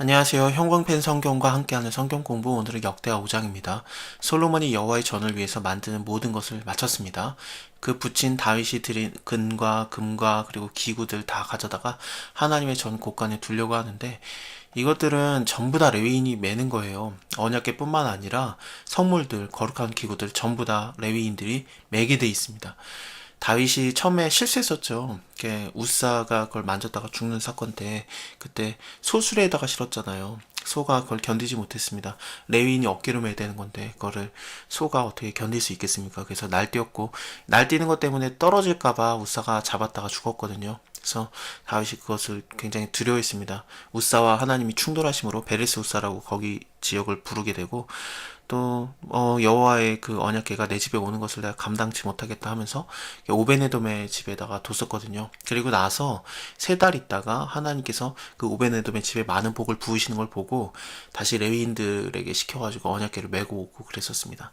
안녕하세요. 형광펜 성경과 함께하는 성경 공부, 오늘은 역대하 5장입니다. 솔로몬이 여호와의 전을 위해서 만드는 모든 것을 마쳤습니다. 그 붙인 다윗이 드린 금과 그리고 기구들 다 가져다가 하나님의 전 곳간에 두려고 하는데, 이것들은 전부 다 레위인이 매는 거예요. 언약궤뿐만 아니라 성물들, 거룩한 기구들 전부 다 레위인들이 매게 돼 있습니다. 다윗이 처음에 실수했었죠. 우사가 그걸 만졌다가 죽는 사건 때 그때 소수레에다가 실었잖아요. 소가 그걸 견디지 못했습니다. 레위인이 어깨로 매야 되는 건데 그거를 소가 어떻게 견딜 수 있겠습니까? 그래서 날뛰었고, 날뛰는 것 때문에 떨어질까봐 우사가 잡았다가 죽었거든요. 그래서 다윗이 그것을 굉장히 두려워했습니다. 우사와 하나님이 충돌하심으로 베레스 우사라고 거기 지역을 부르게 되고, 또 여호와의 그 언약궤가 내 집에 오는 것을 내가 감당치 못하겠다 하면서 오베네돔의 집에다가 뒀었거든요. 그리고 나서 3달 있다가 하나님께서 그 오베네돔의 집에 많은 복을 부으시는 걸 보고 다시 레위인들에게 시켜가지고 언약궤를 메고 오고 그랬었습니다.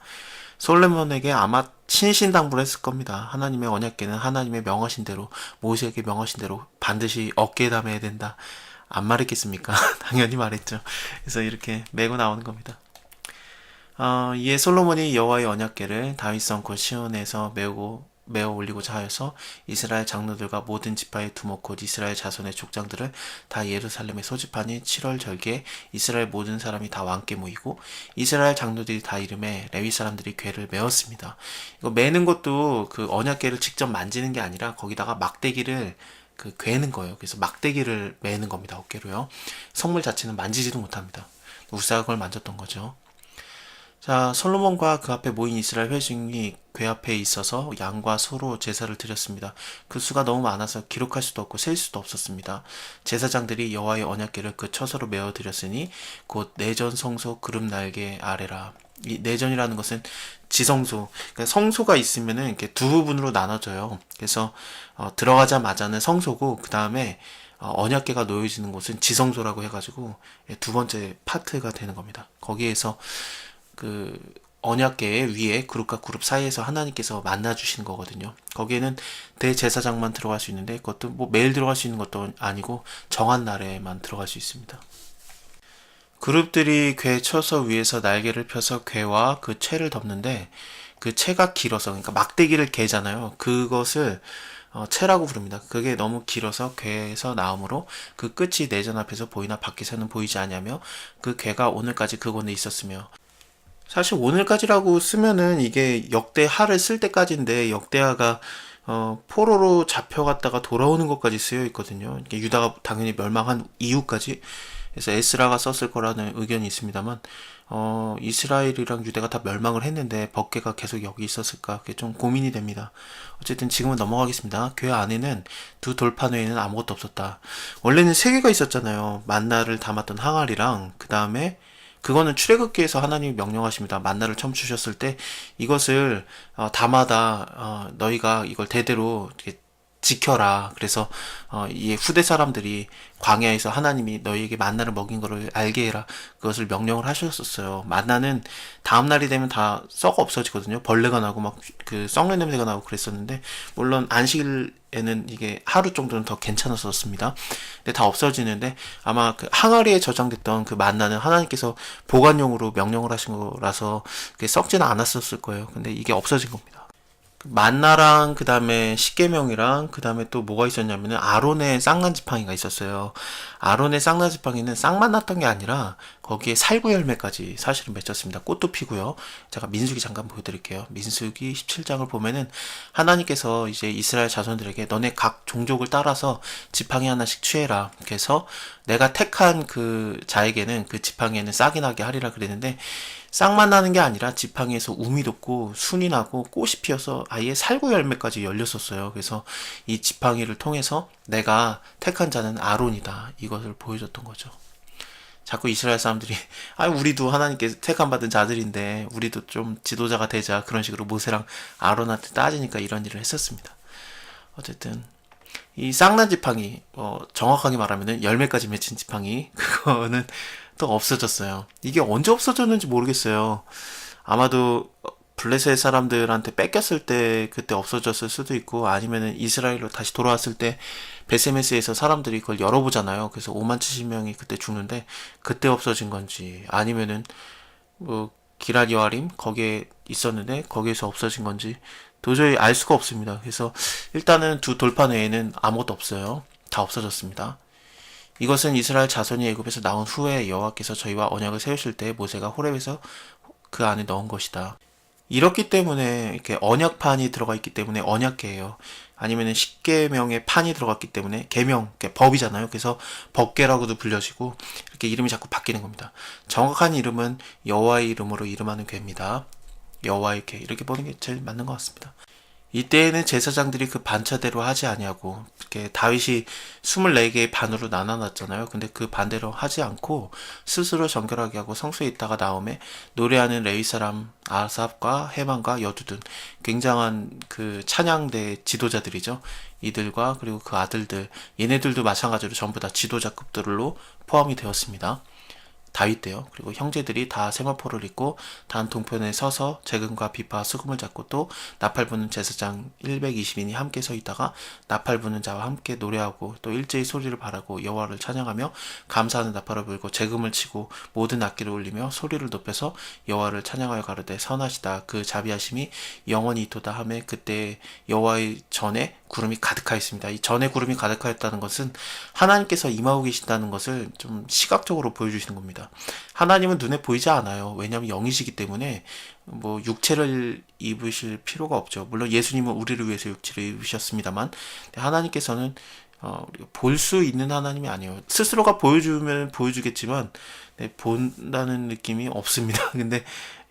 솔로몬에게 아마 신신당부를 했을 겁니다. 하나님의 언약궤는 하나님의 명하신 대로, 모세에게 명하신 대로 반드시 어깨에 담아야 된다. 안 말했겠습니까? 당연히 말했죠. 그래서 이렇게 메고 나오는 겁니다. 이에 솔로몬이 여호와의 언약궤를 다윗성 곧 시온에서 메어 올리고자 하여서 이스라엘 장로들과 모든 지파의 두목 곧 이스라엘 자손의 족장들을 다 예루살렘에 소집하니 7월 절기에 이스라엘 모든 사람이 다 왕께 모이고 이스라엘 장로들이 다 이름에 레위 사람들이 궤를 메었습니다. 이거 메는 것도 그 언약궤를 직접 만지는 게 아니라 거기다가 막대기를 괴는 거예요. 그래서 막대기를 메는 겁니다. 어깨로요. 성물 자체는 만지지도 못합니다. 우사가 그걸 만졌던 거죠. 자, 솔로몬과 그 앞에 모인 이스라엘 회중이 궤 앞에 있어서 양과 소로 제사를 드렸습니다. 그 수가 너무 많아서 기록할 수도 없고 셀 수도 없었습니다. 제사장들이 여호와의 언약궤를 그 처소로 메어 드렸으니 곧 내전 성소 그룹 날개 아래라. 이 내전이라는 것은 지성소, 그러니까 성소가 있으면은 이렇게 두 부분으로 나눠져요. 그래서 들어가자마자는 성소고, 그 다음에 언약궤가 놓여지는 곳은 지성소라고 해가지고 두 번째 파트가 되는 겁니다. 거기에서 그 언약궤 위에 그룹과 그룹 사이에서 하나님께서 만나주시는 거거든요. 거기에는 대제사장만 들어갈 수 있는데, 그것도 뭐 매일 들어갈 수 있는 것도 아니고 정한 날에만 들어갈 수 있습니다. 그룹들이 궤 처소 위에서 날개를 펴서 궤와 그 채를 덮는데, 그 채가 길어서, 그러니까 막대기를 개잖아요. 그것을 채라고 부릅니다. 그게 너무 길어서 궤에서 나오므로 그 끝이 내전 앞에서 보이나 밖에서는 보이지 않냐며, 그 궤가 오늘까지 그곳에 있었으며. 사실 오늘까지라고 쓰면은 이게 역대하를 쓸 때까지인데, 역대하가 포로로 잡혀갔다가 돌아오는 것까지 쓰여 있거든요. 유다가 당연히 멸망한 이후까지. 그래서 에스라가 썼을 거라는 의견이 있습니다만, 이스라엘이랑 유대가 다 멸망을 했는데 법궤가 계속 여기 있었을까, 그게 좀 고민이 됩니다. 어쨌든 지금은 넘어가겠습니다. 궤 안에는 두 돌판 외에는 아무것도 없었다. 원래는 3개가 있었잖아요. 만나를 담았던 항아리랑, 그 다음에 그거는 출애굽기에서 하나님이 명령하십니다. 만나를 처음 주셨을 때 이것을 담아다 너희가 이걸 대대로 이렇게 지켜라. 그래서 이 후대 사람들이 광야에서 하나님이 너희에게 만나를 먹인 거를 알게 해라. 그것을 명령을 하셨었어요. 만나는 다음 날이 되면 다 썩어 없어지거든요. 벌레가 나고 막 그 썩는 냄새가 나고 그랬었는데, 물론 안식일에는 이게 하루 정도는 더 괜찮았었습니다. 근데 다 없어지는데, 아마 그 항아리에 저장됐던 그 만나는 하나님께서 보관용으로 명령을 하신 거라서 그게 썩지는 않았었을 거예요. 근데 이게 없어진 겁니다. 만나랑 그 다음에 십계명이랑 그 다음에 또 뭐가 있었냐면은 아론의 쌍난 지팡이가 있었어요. 아론의 쌍난 지팡이는 쌍만 났던 게 아니라 거기에 살구 열매까지 사실은 맺혔습니다. 꽃도 피고요. 제가 민수기 잠깐 보여드릴게요. 민수기 17장을 보면은 하나님께서 이제 이스라엘 자손들에게 너네 각 종족을 따라서 지팡이 하나씩 취해라. 그래서 내가 택한 그 자에게는 그 지팡이에는 싹이 나게 하리라 그랬는데, 싹만 나는 게 아니라 지팡이에서 um이 돋고 순이 나고 꽃이 피어서 아예 살구 열매까지 열렸었어요. 그래서 이 지팡이를 통해서 내가 택한 자는 아론이다, 이것을 보여줬던 거죠. 자꾸 이스라엘 사람들이 우리도 하나님께 택함받은 자들인데 우리도 좀 지도자가 되자, 그런 식으로 모세랑 아론한테 따지니까 이런 일을 했었습니다. 어쨌든 이 쌍난 지팡이, 정확하게 말하면은 열매까지 맺힌 지팡이, 그거는 또 없어졌어요. 이게 언제 없어졌는지 모르겠어요. 아마도 블레셋 사람들한테 뺏겼을 때 그때 없어졌을 수도 있고, 아니면은 이스라엘로 다시 돌아왔을 때 베세메스에서 사람들이 그걸 열어보잖아요. 그래서 5만 70명이 그때 죽는데 그때 없어진 건지, 아니면은 뭐 기럇 여아림 거기에 있었는데 거기에서 없어진 건지 도저히 알 수가 없습니다. 그래서 일단은 두 돌판 외에는 아무것도 없어요. 다 없어졌습니다. 이것은 이스라엘 자손이 애굽에서 나온 후에 여호와께서 저희와 언약을 세우실 때 모세가 호렙에서 그 안에 넣은 것이다. 이렇기 때문에 이렇게 언약판이 들어가 있기 때문에 언약계예요. 아니면은 십계명의 판이 들어갔기 때문에 계명, 법이잖아요. 그래서 법계라고도 불려지고 이렇게 이름이 자꾸 바뀌는 겁니다. 정확한 이름은 여호와의 이름으로 이름하는 궤입니다. 여호와의 궤 이렇게 보는 게 제일 맞는 것 같습니다. 이때에는 제사장들이 그 반차대로 하지 아니하고 이렇게 다윗이 24개의 반으로 나눠놨잖아요. 근데 그 반대로 하지 않고 스스로 정결하게 하고 성소에 있다가 나오매 노래하는 레위 사람 아삽과 헤만과 여두둔, 굉장한 그 찬양대 지도자들이죠. 이들과 그리고 그 아들들, 얘네들도 마찬가지로 전부 다 지도자급들로 포함이 되었습니다. 다윗 때요. 그리고 형제들이 다 세마포를 입고 단 동편에 서서 재금과 비파 수금을 잡고, 또 나팔 부는 제사장 120인이 함께 서 있다가 나팔 부는 자와 함께 노래하고 또 일제히 소리를 발하고 여호와를 찬양하며 감사하는 나팔을 불고 재금을 치고 모든 악기를 울리며 소리를 높여서 여호와를 찬양하여 가로되 선하시다 그 자비하심이 영원히 있도다 하매 그때 여호와의 전에 구름이 가득하였습니다. 이 전에 구름이 가득하였다는 것은 하나님께서 임하고 계신다는 것을 좀 시각적으로 보여주시는 겁니다. 하나님은 눈에 보이지 않아요. 왜냐하면 영이시기 때문에 뭐 육체를 입으실 필요가 없죠. 물론 예수님은 우리를 위해서 육체를 입으셨습니다만, 하나님께서는 볼 수 있는 하나님이 아니에요. 스스로가 보여주면 보여주겠지만 본다는 느낌이 없습니다. 근데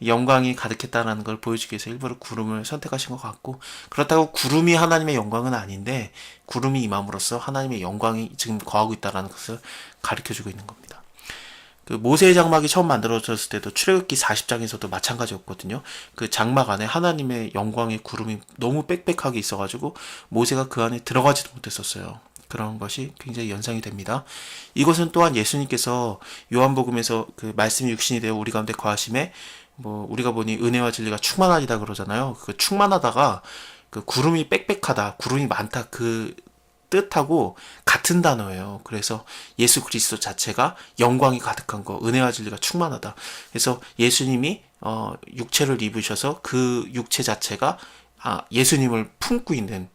영광이 가득했다는 걸 보여주기 위해서 일부러 구름을 선택하신 것 같고, 그렇다고 구름이 하나님의 영광은 아닌데 구름이 임함으로써 하나님의 영광이 지금 거하고 있다는 것을 가르쳐주고 있는 겁니다. 그 모세의 장막이 처음 만들어졌을 때도 출애굽기 40장에서도 마찬가지였거든요. 그 장막 안에 하나님의 영광의 구름이 너무 빽빽하게 있어가지고 모세가 그 안에 들어가지도 못했었어요. 그런 것이 굉장히 연상이 됩니다. 이것은 또한 예수님께서 요한복음에서 그 말씀이 육신이 되어 우리 가운데 거하심에 뭐 우리가 보니 은혜와 진리가 충만하리다 그러잖아요. 그 충만하다가 그 구름이 빽빽하다, 구름이 많다, 그 뜻하고 같은 단어예요. 그래서 예수 그리스도 자체가 영광이 가득한 거, 은혜와 진리가 충만하다. 그래서 예수님이 육체를 입으셔서 그 육체 자체가 예수님을 품고 있는,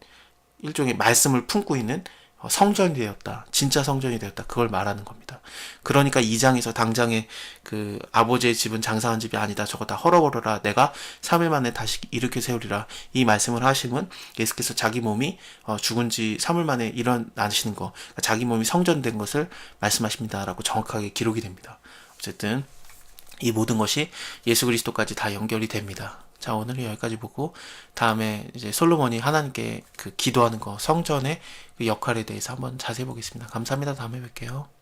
일종의 말씀을 품고 있는 성전이 되었다. 진짜 성전이 되었다. 그걸 말하는 겁니다. 그러니까 2장에서 당장에 그 아버지의 집은 장사한 집이 아니다. 저거 다 헐어버려라. 내가 3일 만에 다시 일으켜 세우리라. 이 말씀을 하심은 예수께서 자기 몸이 죽은 지 3일 만에 일어나시는 거, 그러니까 자기 몸이 성전된 것을 말씀하십니다라고 정확하게 기록이 됩니다. 어쨌든 이 모든 것이 예수 그리스도까지 다 연결이 됩니다. 자, 오늘은 여기까지 보고 다음에 이제 솔로몬이 하나님께 그 기도하는 거, 성전의 그 역할에 대해서 한번 자세히 보겠습니다. 감사합니다. 다음에 뵐게요.